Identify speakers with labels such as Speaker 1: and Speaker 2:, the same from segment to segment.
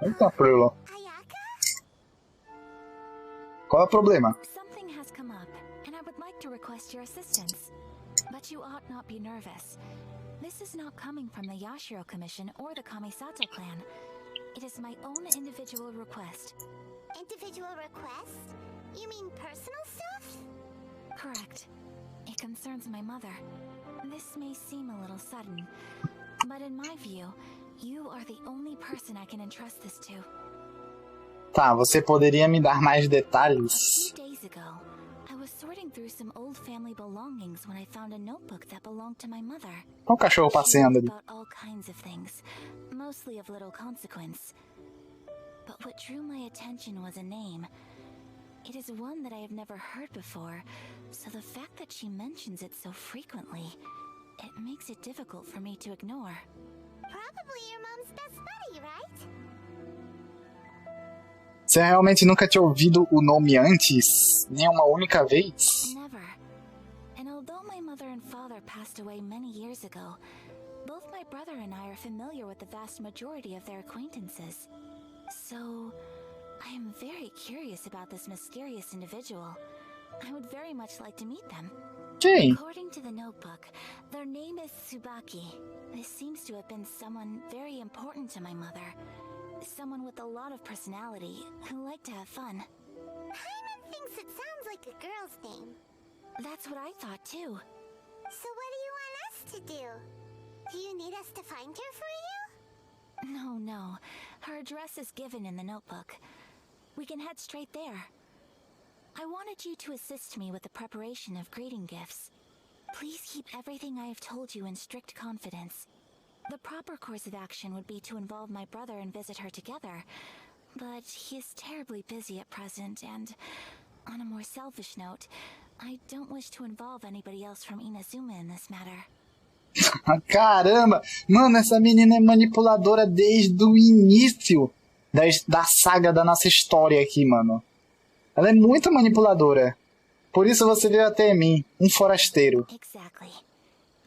Speaker 1: Eita, Prilo. Qual é o problema?
Speaker 2: Something has come up, and I would like to request your assistance. But you ought not be nervous. This is not coming from the Yashiro Commission or the Kamisato clan. It is my own individual request.
Speaker 3: Individual request? You mean personal stuff?
Speaker 2: Correct. It concerns my mother. This may seem a little sudden, but in my view, you are the only person I can entrust this to.
Speaker 1: Tá, você poderia me dar mais
Speaker 2: A
Speaker 1: detalhes?
Speaker 2: few days ago, I was sorting through some old family belongings when I found a notebook that belonged to my mother.
Speaker 1: Olha o cachorro
Speaker 2: She
Speaker 1: passeando
Speaker 2: wrote
Speaker 1: ali.
Speaker 2: about all kinds of things, mostly of little consequence. But what drew my attention was a name. It is one that I have never heard before, so the fact that she mentions it so frequently, it makes it difficult for me to ignore.
Speaker 3: Probably your mom's best buddy, right?
Speaker 1: Você realmente nunca tinha ouvido o nome antes? Nem uma única vez?
Speaker 2: Never. And although my mother and father passed away many years ago, both my brother and I are familiar with the vast majority of their acquaintances. So, I am very curious about this mysterious individual. I would very much like to meet them.
Speaker 1: Quem?
Speaker 2: According to the notebook, their name is Tsubaki. This seems to have been someone very important to my mother. Someone with a lot of personality, who liked to have fun.
Speaker 3: Hyman thinks it sounds like a girl's name.
Speaker 2: That's what I thought too.
Speaker 3: So what do you want us to do? Do you need us to find her for you?
Speaker 2: No. Her address is given in the notebook. We can head straight there. I wanted you to assist me with the preparation of greeting gifts. Please keep everything I have told you in strict confidence. The proper course of action would be to involve my brother and visit her together, but he is terribly busy at present, and on a more selfish note, I don't wish to involve anybody else from Inazuma in this matter.
Speaker 1: Caramba! Mano, essa menina é manipuladora desde o início da saga da nossa história aqui, mano. Ela é muito manipuladora. Por isso você veio até mim, um forasteiro.
Speaker 2: Exactly.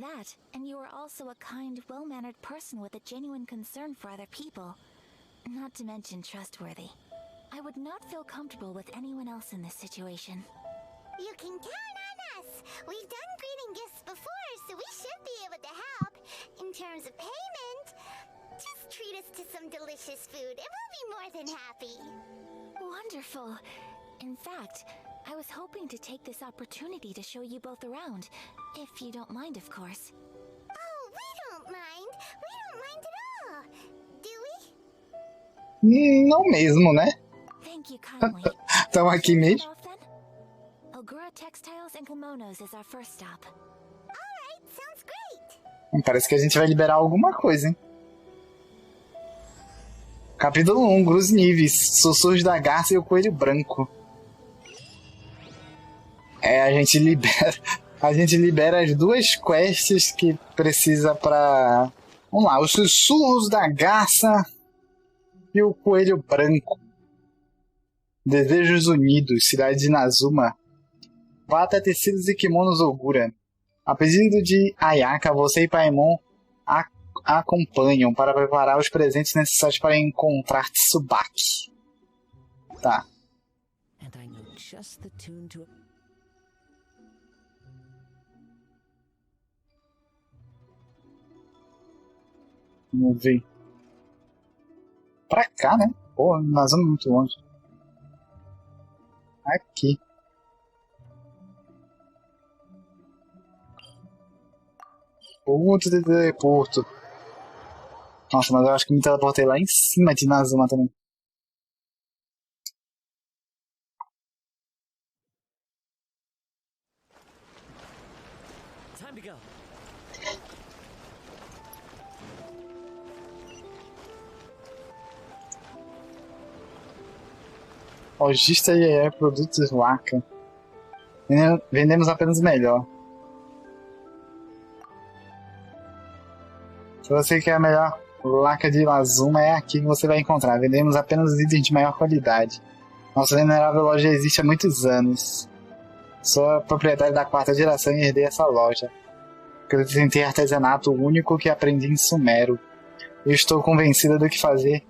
Speaker 2: That, and you are also a kind, well-mannered person with a genuine concern for other people. Not to mention trustworthy. I would not feel comfortable with anyone else in this situation.
Speaker 3: You can count on us. We've done greeting gifts before, so we should be able to help. In terms of payment, just treat us to some delicious food and we'll be more than happy.
Speaker 2: Wonderful. In fact, I was hoping to take this opportunity to show you both around, if you don't mind, of course.
Speaker 3: Oh, we don't mind. We don't mind at all. Do we?
Speaker 1: Não mesmo, né?
Speaker 2: Thank you kindly.
Speaker 1: Tamo aqui
Speaker 2: Shall we head
Speaker 1: mesmo.
Speaker 2: off then? Ogura Textiles and Kimonos is our first stop.
Speaker 3: Alright, sounds great.
Speaker 1: Parece que a gente vai liberar alguma coisa, hein? Capítulo 1, Grusnives, Sussurros da Garça e o Coelho Branco. A gente libera as duas quests que precisa pra... Vamos lá, os Sussurros da Garça e o Coelho Branco. Desejos Unidos, Cidade de Inazuma. Vá até Tecidos e Kimonos Ogura. A pedido de Ayaka, você e Paimon acompanham para preparar os presentes necessários para encontrar Tsubaki. Tá.
Speaker 4: And I know just the tune to...
Speaker 1: Vamos ver. Pra cá, né? Pô, Inazuma é muito longe. Aqui. Ponto de teleporto. Nossa, mas eu acho que me teleportei lá em cima de Inazuma também.
Speaker 4: Time to go.
Speaker 1: Lojista e produtos Waka. Vendemos apenas o melhor. Se você quer a melhor laca de Inazuma, é aqui que você vai encontrar. Vendemos apenas itens de maior qualidade. Nossa venerável loja existe há muitos anos. Sou a proprietária da 4ª geração e herdei essa loja. Acrescentei artesanato único que aprendi em Sumero. Eu estou convencida do que fazer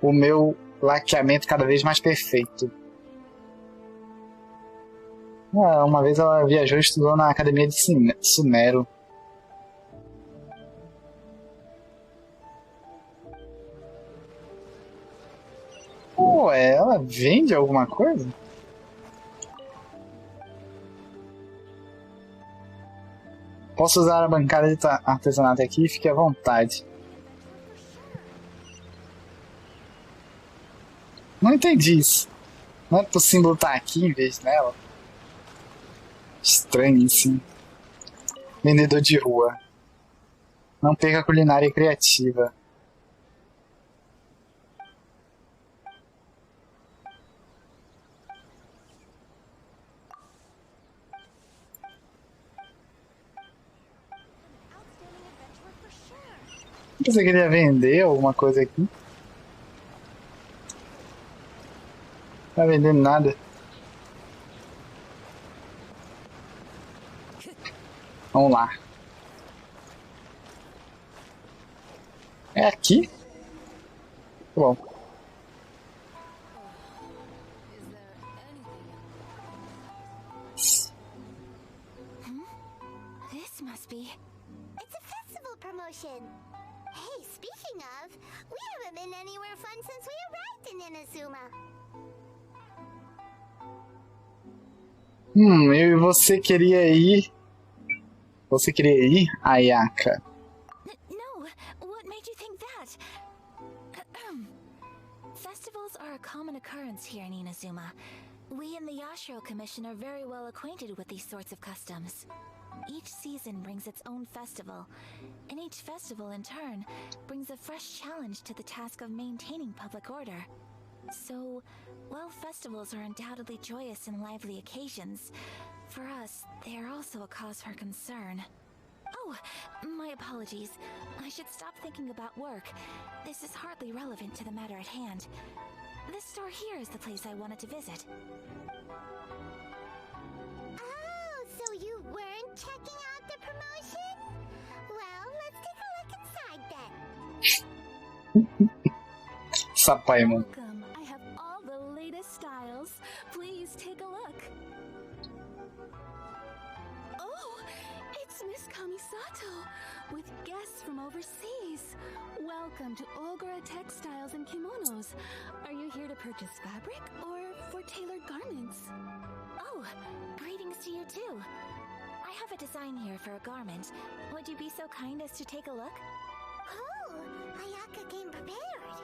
Speaker 1: o meu laqueamento cada vez mais perfeito. Uma vez ela viajou e estudou na academia de Sumero. Ué, ela vende alguma coisa? Posso usar a bancada de artesanato aqui? Fique à vontade. Não entendi isso. Não é pro símbolo estar aqui em vez dela? Estranhíssimo. Vendedor de rua. Não perca a culinária criativa. Você queria vender alguma coisa aqui? Não tá vendendo nada. Vamos lá. É aqui? Bom.
Speaker 2: This must be...
Speaker 3: It's a festival promotion. Hey, speaking of, we haven't been anywhere fun since we arrived in Inazuma.
Speaker 1: Eu e você queria ir... Você queria ir, Ayaka?
Speaker 2: No, what made you think that? Festivals are a common occurrence here in Inazuma. We in the Yashiro Commission are very well acquainted with these sorts of customs. Each season brings its own festival, and each festival in turn brings a fresh challenge to the task of maintaining public order. So, while festivals are undoubtedly joyous and lively occasions, for us, they are also a cause for concern. Oh, my apologies. I should stop thinking about work. This is hardly relevant to the matter at hand. This store here is the place I wanted to visit.
Speaker 3: Oh, so you weren't checking out the promotion? Well, let's take a look inside then.
Speaker 1: Sapaimon.
Speaker 5: Welcome. I have all the latest styles. Please take a look. Oh, it's Miss Kamisato with guests from overseas. Welcome to Ogura Textiles and Kimonos. Are you here to purchase fabric or for tailored garments?
Speaker 2: Oh, greetings to you too. I have a design here for a garment. Would you be so kind as to take a look?
Speaker 3: Oh, Ayaka came prepared.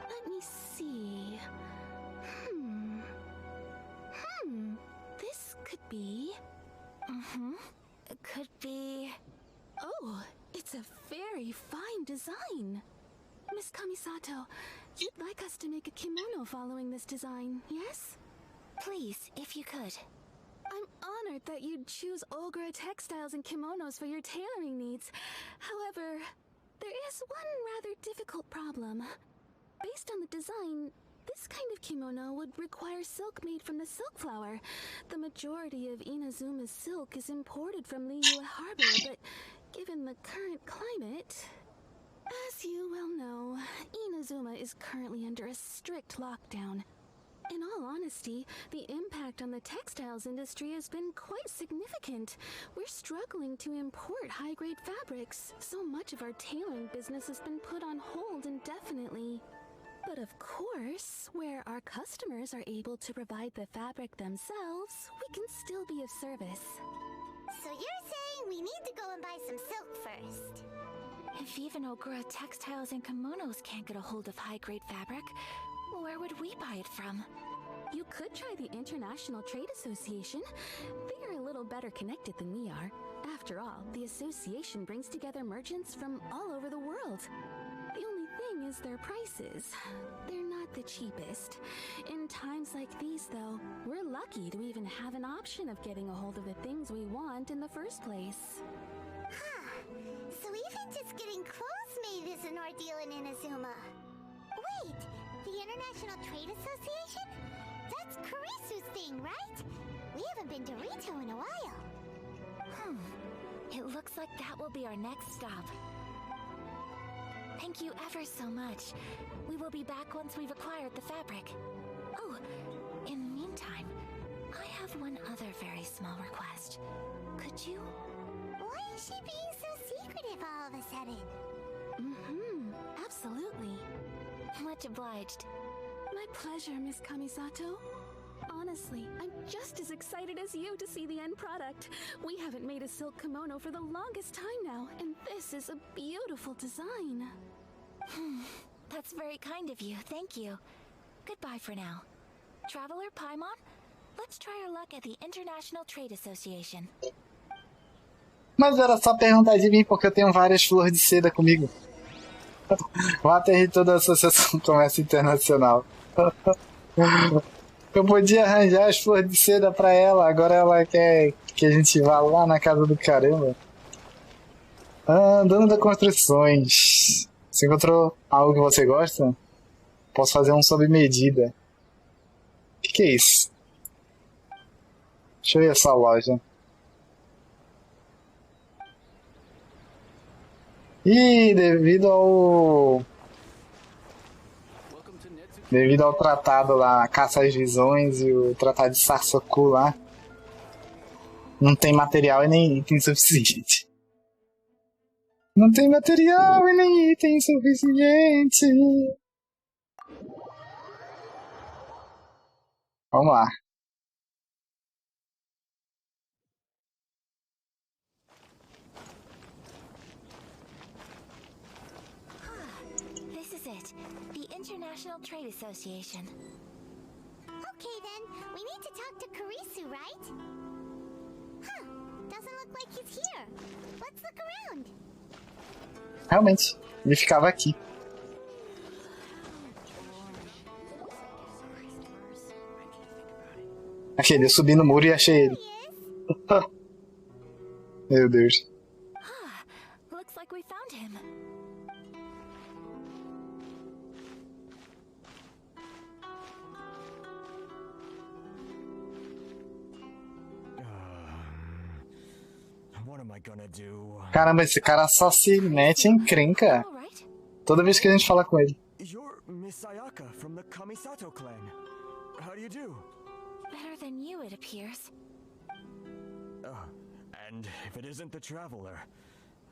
Speaker 5: Let me see. This could be...
Speaker 2: Could be...
Speaker 5: Oh, it's a very fine design. Miss Kamisato, you'd like us to make a kimono following this design, yes?
Speaker 2: Please, if you could.
Speaker 5: I'm honored that you'd choose Ogura Textiles and Kimonos for your tailoring needs. However, there is one rather difficult problem. Based on the design, this kind of kimono would require silk made from the silk flower. The majority of Inazuma's silk is imported from Liyue Harbor, but given the current climate... As you well know, Inazuma is currently under a strict lockdown. In all honesty, the impact on the textiles industry has been quite significant. We're struggling to import high-grade fabrics. So much of our tailoring business has been put on hold indefinitely. But of course, where our customers are able to provide the fabric themselves, we can still be of service.
Speaker 3: So you're saying we need to go and buy some silk first?
Speaker 2: If even Ogura Textiles and Kimonos can't get a hold of high-grade fabric, where would we buy it from?
Speaker 5: You could try the International Trade Association. They are a little better connected than we are. After all, the association brings together merchants from all over the world. The only thing is their prices. They're not the cheapest. In times like these, though, we're lucky to even have an option of getting a hold of the things we want in the first place.
Speaker 3: So even just getting clothes made is an ordeal in Inazuma. Wait, the International Trade Association? That's Kurisu's thing, right? We haven't been to Rito in a while.
Speaker 2: It looks like that will be our next stop. Thank you ever so much. We will be back once we've acquired the fabric. Oh, in the meantime, I have one other very small request. Could you?
Speaker 3: Why is she being so secretive all of a sudden?
Speaker 5: Absolutely.
Speaker 2: Much obliged.
Speaker 5: My pleasure, Miss Kamisato. Honestly, I'm just as excited as you to see the end product. We haven't made a silk kimono for the longest time now, and this is a beautiful design.
Speaker 2: That's very kind of you, thank you. Goodbye for now. Traveler Paimon, let's try our luck at the International Trade Association.
Speaker 1: Mas era só perguntar de mim porque eu tenho várias flores de seda comigo. Vou aterrir toda a Associação do Comércio Internacional. Eu podia arranjar as flores de seda pra ela, agora ela quer que a gente vá lá na casa do caramba. Dona das construções. Você encontrou algo que você gosta? Posso fazer um sob medida. O que é isso? Deixa eu ver essa loja. E devido ao tratado lá, Caça às Visões e o tratado de Sarsoku lá, não tem material e nem item suficiente. Não tem material e nem item suficiente. Vamos lá.
Speaker 2: This is it. The International Trade Association.
Speaker 3: Okay then, we need to talk to Kurisu, right? Huh, doesn't look like he's here. Let's look around.
Speaker 1: Realmente, ele ficava aqui. Achei ele, eu subi no muro e achei ele. Meu Deus.
Speaker 2: Looks like we found him.
Speaker 6: What am I gonna do?
Speaker 1: Caramba, esse cara só se mete em encrenca
Speaker 2: All right.
Speaker 1: toda vez que a gente fala com ele.
Speaker 6: You're Miss Ayaka from the Kamisato clan. How do you do?
Speaker 2: Better than you, it appears.
Speaker 6: And if it isn't the traveler,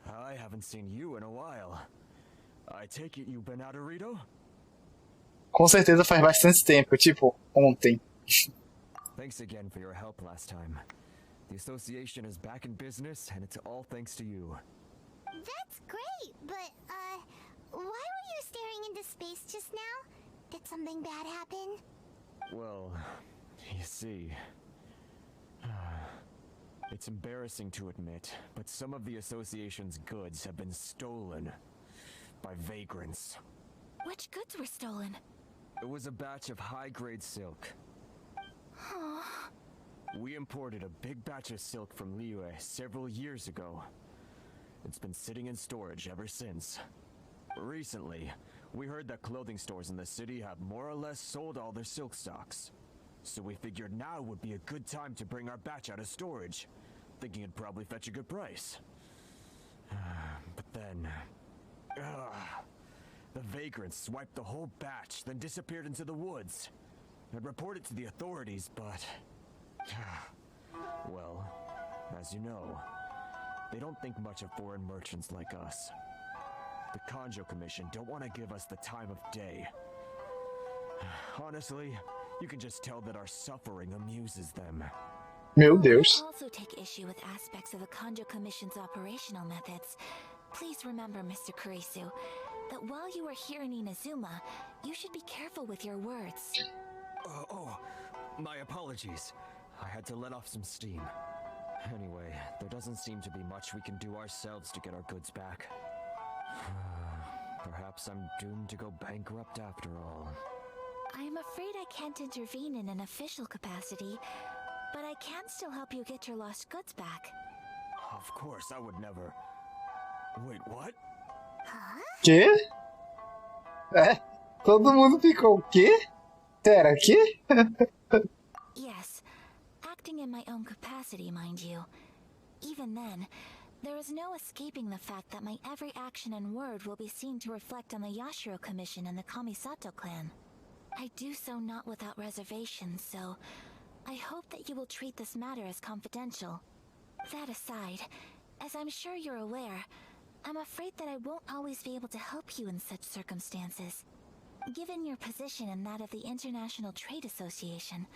Speaker 6: I haven't seen you in a while. I take it you've been out of Rito?
Speaker 1: Com certeza faz bastante tempo, tipo, ontem.
Speaker 6: Thanks again for your help last time. The association is back in business, and it's all thanks to you.
Speaker 3: That's great, but, why were you staring into space just now? Did something bad happen?
Speaker 6: Well, you see... It's embarrassing to admit, but some of the association's goods have been stolen by vagrants.
Speaker 2: Which goods were stolen?
Speaker 6: It was a batch of high-grade silk. We imported a big batch of silk from Liyue several years ago. It's been sitting in storage ever since. Recently, we heard that clothing stores in the city have more or less sold all their silk stocks. So we figured now would be a good time to bring our batch out of storage, thinking it'd probably fetch a good price. But then... the vagrants swiped the whole batch, then disappeared into the woods. I'd reported to the authorities, but... well, as you know, they don't think much of foreign merchants like us. The Kanjo Commission don't want to give us the time of day. Honestly, you can just tell that our suffering amuses them.
Speaker 1: Meu Deus.
Speaker 2: I also take issue with aspects of the Kanjo Commission's operational methods. Please remember, Mr. Kurisu, that while you are here in Inazuma, you should be careful with your words.
Speaker 6: My apologies. I had to let off some steam. Anyway, there doesn't seem to be much we can do ourselves to get our goods back. Perhaps I'm doomed to go bankrupt after all.
Speaker 2: I am afraid I can't intervene in an official capacity, but I can still help you get your lost goods back.
Speaker 6: Of course, I would never... Wait, what?
Speaker 1: Quê? É? Todo mundo ficou o quê? Pera, quê?
Speaker 2: Yes, acting in my own capacity, mind you. Even then, There is no escaping the fact that my every action and word will be seen to reflect on the Yashiro Commission and the Kamisato clan. I do so not without reservations, so I hope that you will treat this matter as confidential. That aside, as I'm sure you're aware, I'm afraid that I won't always be able to help you in such circumstances. Given your position and that of the International Trade Association,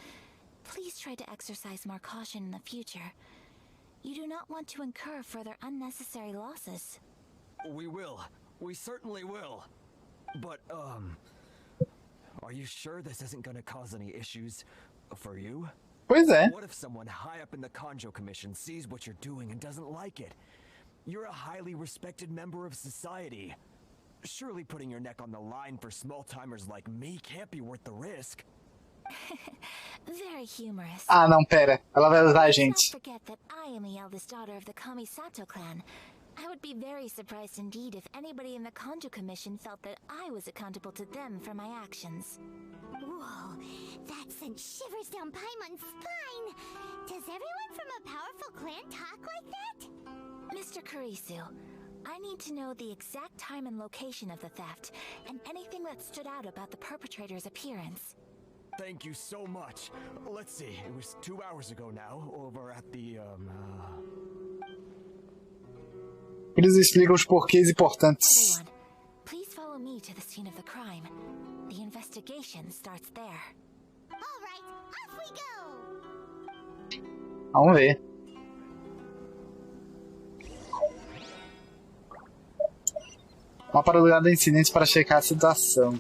Speaker 2: please try to exercise more caution in the future. You do not want to incur further unnecessary losses.
Speaker 6: We will. We certainly will. But, are you sure this isn't gonna cause any issues for you?
Speaker 1: Pois é.
Speaker 6: What if someone high up in the Kanjo Commission sees what you're doing and doesn't like it? You're a highly respected member of society. Surely putting your neck on the line for small-timers like me can't be worth the risk.
Speaker 2: Very humorous.
Speaker 1: Ah, não, pera. Ela vai usar a
Speaker 2: Let's not
Speaker 1: gente.
Speaker 2: forget that I am the eldest daughter of the Kamisato clan. I would be very surprised indeed if anybody in the Kanjo Commission felt that I was accountable to them for my actions.
Speaker 3: Whoa, that sent shivers down Paimon's spine. Does everyone from a powerful clan talk like that?
Speaker 2: Mr. Kurisu, I need to know the exact time and location of the theft, and anything that stood out about the perpetrator's appearance.
Speaker 6: Thank you so much. Let's see, it was 2 hours ago now, over at the,
Speaker 1: Eles explicam os porquês importantes.
Speaker 2: Everyone, please follow me to the scene of the crime. The investigation starts there.
Speaker 3: All right, off we go.
Speaker 1: Vamos ver. Vá para o lugar do incidente para checar a situação.